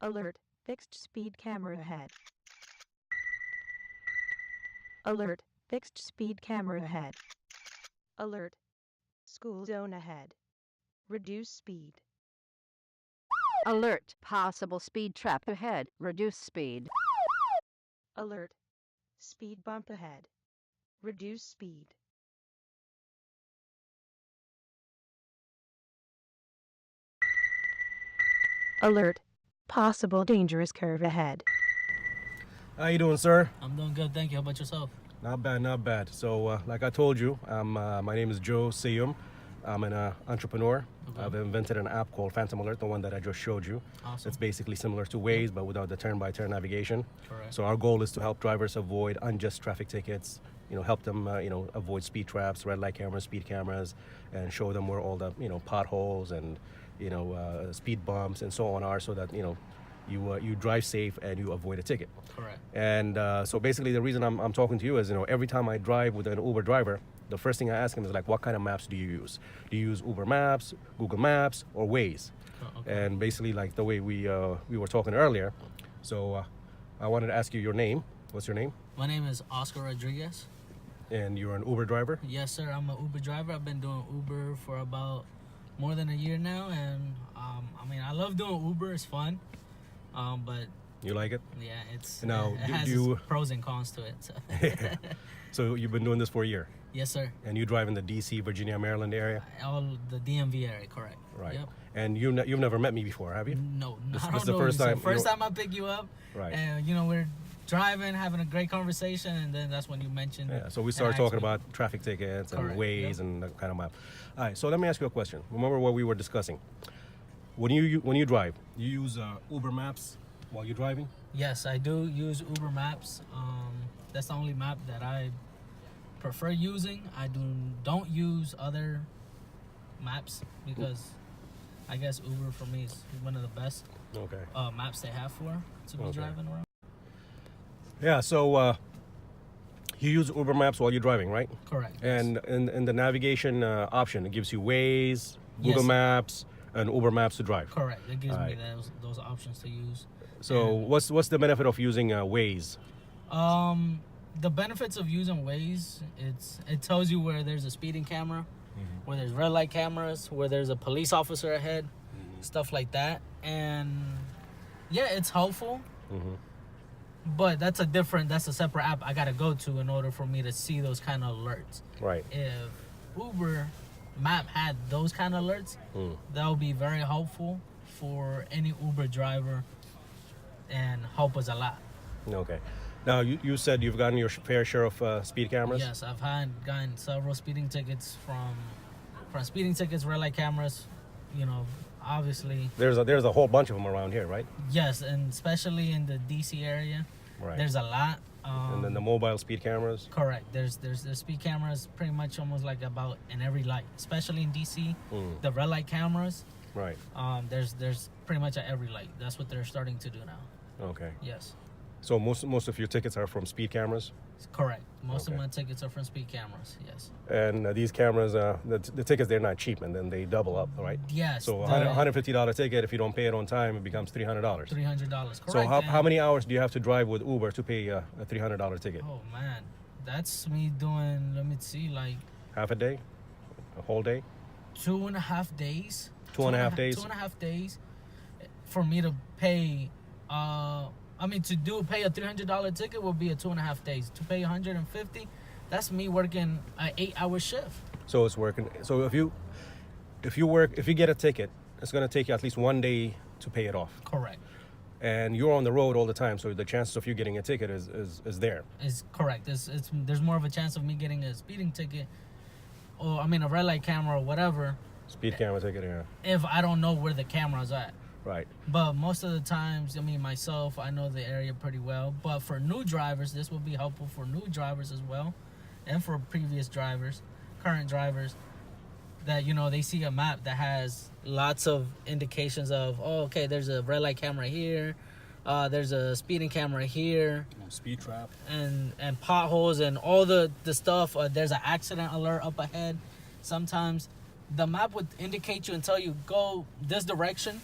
Alert, fixed speed camera ahead. Alert, fixed speed camera ahead. Alert, school zone ahead. Reduce speed. Alert, possible speed trap ahead. Reduce speed. Alert, speed bump ahead. Reduce speed. Alert, possible dangerous curve ahead. How you doing, sir? I'm doing good, thank you. How about yourself? Not bad, not bad. So, like I told you, my name is Joe Seum. I'm an entrepreneur. Okay. I've invented an app called PhantomALERT, the one that I just showed you. Awesome. It's basically similar to Waze, but without the turn-by-turn navigation. Correct. So our goal is to help drivers avoid unjust traffic tickets. Help them, avoid speed traps, red light cameras, speed cameras, and show them where all the, potholes and, speed bumps and so on are, so that you drive safe and you avoid a ticket. Correct. And so basically the reason I'm talking to you is, every time I drive with an Uber driver, the first thing I ask him is like, what kind of maps do you use? Do you use Uber Maps, Google Maps, or Waze? Okay. And basically like the way we were talking earlier. So I wanted to ask you your name. What's your name? My name is Oscar Rodriguez. And you're an Uber driver? Yes, sir. I'm an Uber driver. I've been doing Uber for about more than a year now, and I love doing Uber. It's fun, but You like it? yeah, it do has you- its pros and cons to it. So. So you've been doing this for a year? Yes, sir. And you drive in the DC, Virginia, Maryland area? All the DMV area, correct? Right. Yep. And you've never met me before, have you? No, This- I this don't is the know first you, sir. time- First time I pick you up, Right. and we're driving, having a great conversation, and then that's when you mentioned. Yeah, so we and started asked talking me. about traffic tickets and Correct, Waze yep. and that kind of map. All right, so let me ask you a question. Remember what we were discussing? When you drive, you use Uber Maps while you're driving? Yes, I do use Uber Maps. That's the only map that I prefer using. I don't use other maps because I guess Uber for me is one of the best Okay. maps they have to be Okay. driving around. Yeah, so you use Uber Maps while you're driving, right? Correct. yes. And in the navigation option, it gives you Waze, Google Yes. Maps, and Uber Maps to drive. Correct. It gives me Alright. those options to use. So And, what's the benefit of using Waze? the benefits of using Waze, it tells you where there's a speeding camera, where there's red light cameras, where there's a police officer ahead, stuff like that. And yeah, it's helpful. But that's a separate app I gotta go to in order for me to see those kind of alerts. Right. If Uber map had those kind of alerts, that would be very helpful for any Uber driver and help us a lot. Okay. Now, you said you've gotten your fair share of speed cameras? Yes, I've gotten several speeding tickets from speeding tickets, red light cameras. Obviously. There's a whole bunch of them around here, right? Yes, and especially in the DC area, Right. there's a lot. And then the mobile speed cameras? Correct. There's speed cameras pretty much almost like about in every light, especially in DC. The red light cameras. Right. There's pretty much at every light. That's what they're starting to do now. Okay. Yes, So most of your tickets are from speed cameras? correct. Most of Okay. my tickets are from speed cameras. Yes. And these cameras, the tickets, they're not cheap, and then they double up, right? Yes. So $150 ticket, if you don't pay it on time, it becomes $300. $300. Correct. So how and- many hours do you have to drive with Uber to pay a $300 ticket? Oh man, that's me doing. Let me see, like Half a day? A whole day? 2.5 days. 2.5 days? 2.5 days for me to pay. To pay a $300 ticket would be a 2.5 days. To pay 150, that's me working an 8-hour shift. So it's working. So if you get a ticket, it's gonna take you at least 1 day to pay it off. Correct. And you're on the road all the time, so the chances of you getting a ticket is there. Is correct. There's more of a chance of me getting a speeding ticket, or a red light camera or whatever, Speed camera ticket, yeah. if I don't know where the camera's at. Right. But most of the times, myself, I know the area pretty well. But for new drivers, this will be helpful for new drivers as well, and for previous drivers, current drivers, that they see a map that has lots of indications of, okay, there's a red light camera here, there's a speeding camera here, Speed trap. and potholes and all the stuff. There's an accident alert up ahead. Sometimes the map would indicate you and tell you go this direction,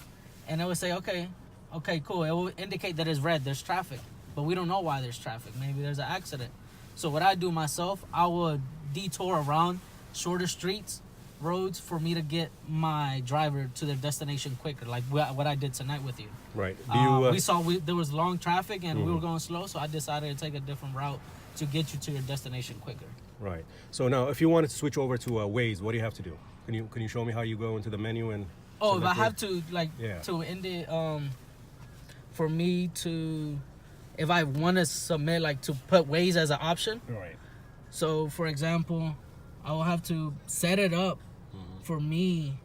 and it would say, okay, okay, cool. It will indicate that it's red. There's traffic, but we don't know why there's traffic. Maybe there's an accident. So what I do myself, I will detour around shorter streets, roads, for me to get my driver to their destination quicker, like what I did tonight with you. Right. Do you? We saw there was long traffic and we were going slow, so I decided to take a different route to get you to your destination quicker. Right. So now, if you wanted to switch over to Waze, what do you have to do? Can you show me how you go into the menu and? Oh, if I select have Waze? to to end it, for me to, if I want to submit to put Waze as an option. Right. So for example, I will have to set it up for me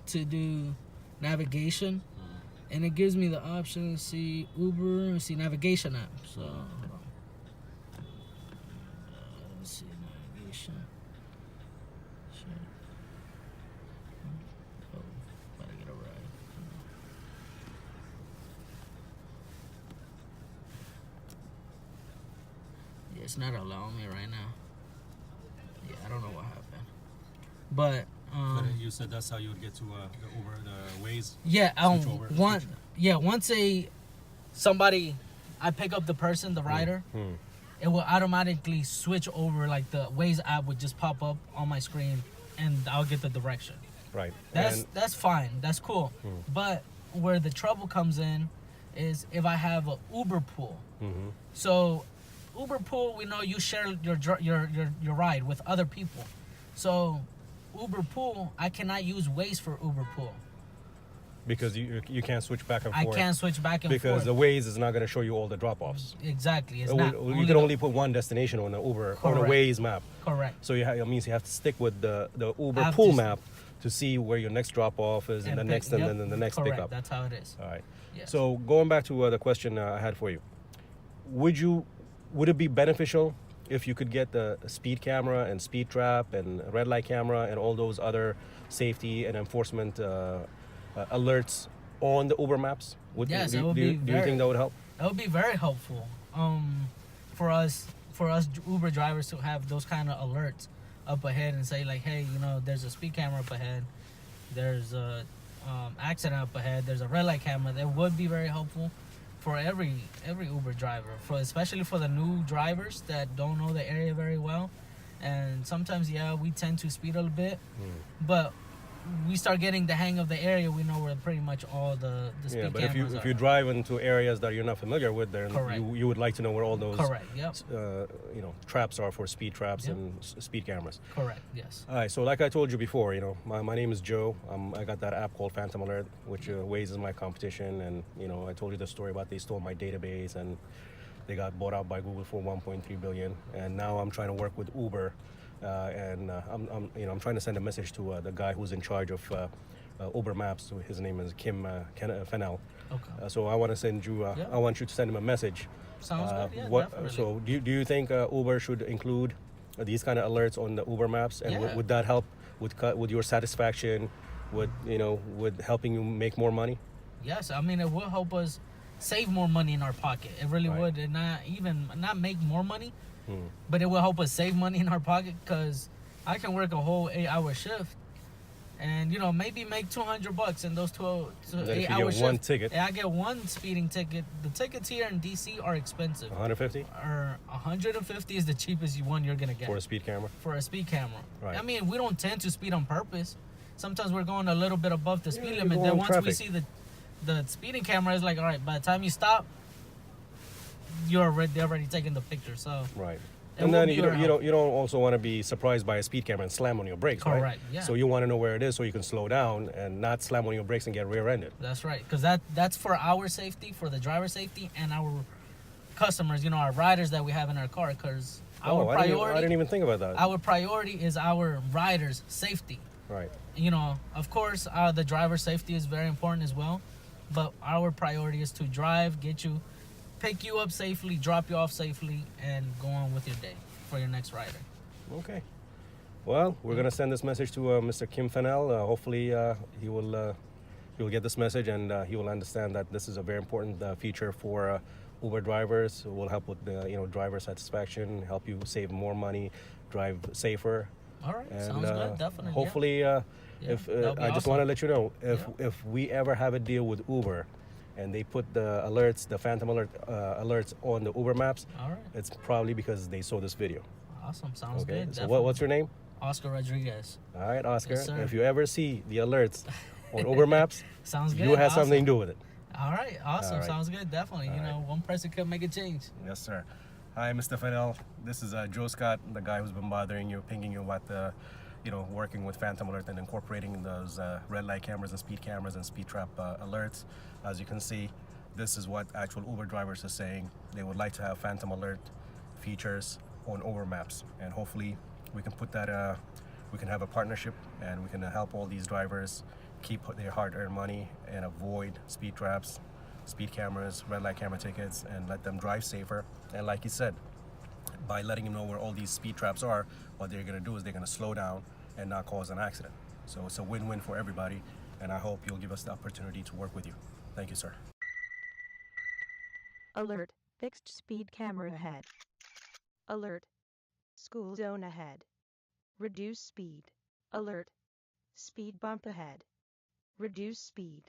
to do navigation, and it gives me the option to see Uber and see navigation app. So hold on. Let's see navigation. Sure. Oh, gotta get a ride. Yeah, it's not allowing me right now. Yeah, I don't know what happened. But you said that's how you would get to the Uber, the Waze. yeah, Switch over. once somebody, I pick up the person, the rider, it will automatically switch over. Like the Waze app would just pop up on my screen, and I'll get the direction. Right. That's fine. That's cool. But where the trouble comes in is if I have a Uber pool. So Uber pool, we know you share your ride with other people. So Uber pool, I cannot use Waze for Uber pool. Because you can't switch back and I forth. can't switch back and Because forth. the Waze is not going to show you all the drop-offs. Exactly. It's not. You can only put one destination on the Uber on a Correct. Waze map. Correct. So it means you have to stick with the Uber have pool to- map to see where your next drop-off is, and the next, and then the next Correct. pickup. That's how it is. All right. Yes. So going back to the question I had for you, would it be beneficial if you could get the speed camera and speed trap and red light camera and all those other safety and enforcement alerts on the Uber maps? Yes, do, it would do, be you- do you very- think that would help? That would be very helpful. For us Uber drivers to have those kind of alerts up ahead and say like, hey, there's a speed camera up ahead, there's a accident up ahead, there's a red light camera. That would be very helpful for every Uber driver, especially for the new drivers that don't know the area very well. And sometimes, we tend to speed a little bit, but we start getting the hang of the area. We know where pretty much all the speed Yeah, but cameras if are. you drive into areas that you're not familiar with, then Correct. you would like to know where all those Correct. Yep. traps are for speed traps Yep. and speed cameras. Correct. Yes. All right, so like I told you before, my name is Joe. I got that app called PhantomALERT, which Waze is my competition, and I told you the story about they stole my database and they got bought out by Google for 1.3 billion, and now I'm trying to work with Uber, and I'm trying to send a message to the guy who's in charge of Uber Maps. His name is Phanel. Okay. So I want to send you. Yeah. I want you to send him a message. Sounds good. Yeah, definitely. So do you think Uber should include these kind of alerts on the Uber Maps, and Yeah. would that help with your satisfaction, with helping you make more money? Yes, I mean it will help us save more money in our pocket. It really Right. would, and not make more money, but it will help us save money in our pocket because I can work a whole 8-hour shift, and maybe make $200 in those 12 And then if you 8-hour get shifts. one ticket, Yeah, I get one speeding ticket. The tickets here in DC are expensive. 150 Or 150 is the cheapest one you're gonna get for a speed camera. for a speed camera. Right. I mean, we don't tend to speed on purpose. Sometimes we're going a little bit above the speed you limit. go Then on once we traffic. see the speeding camera is like, all right, by the time you stop, they're already taking the picture. So Right. It And will then be you don't, very you don't you don't also want to be surprised by a speed camera and slam on your brakes, right? Correct, yeah. So you want to know where it is so you can slow down and not slam on your brakes and get rear-ended. that's right, because that's for our safety, for the driver safety, and our customers. Our riders that we have in our car. Because our I priority, didn't even think about that. our priority is our riders' safety. Right. Of course, the driver safety is very important as well, but our priority is to drive, pick you up safely, drop you off safely, and go on with your day for your next rider. Okay. Well, we're gonna send this message to Mr. Kim Fennell. Hopefully, he will get this message and he will understand that this is a very important feature for Uber drivers. It will help with driver satisfaction, help you save more money, drive safer. All right, And sounds good, definitely. hopefully, Yeah, if that'll be I just awesome. want to let you know, if we ever have a deal with Uber, and they put the alerts, the Phantom Alert alerts on the Uber maps, All right. it's probably because they saw this video. Awesome. Sounds Okay. good. So what's your name? Oscar Rodriguez. All right, Oscar. Yes, sir. If you ever see the alerts on Uber Maps, Sounds good. you have Awesome. something to do with it. All right. Awesome. All right. Sounds good. Definitely. All You know, right. one person could make a change. Yes, sir. Hi, Mr. Fennell. This is Joe Scott, the guy who's been bothering you, pinging you about the, working with Phantom Alert and incorporating those red light cameras and speed trap alerts. As you can see, this is what actual Uber drivers are saying. They would like to have Phantom Alert features on Uber Maps, and hopefully we can put that. We can have a partnership, and we can help all these drivers keep their hard-earned money and avoid speed traps, speed cameras, red light camera tickets, and let them drive safer. And like you said, by letting them know where all these speed traps are, what they're going to do is they're going to slow down and not cause an accident. So it's a win-win for everybody, and I hope you'll give us the opportunity to work with you. Thank you, sir. Alert, fixed speed camera ahead. Alert, school zone ahead. Reduce speed. Alert, speed bump ahead. Reduce speed.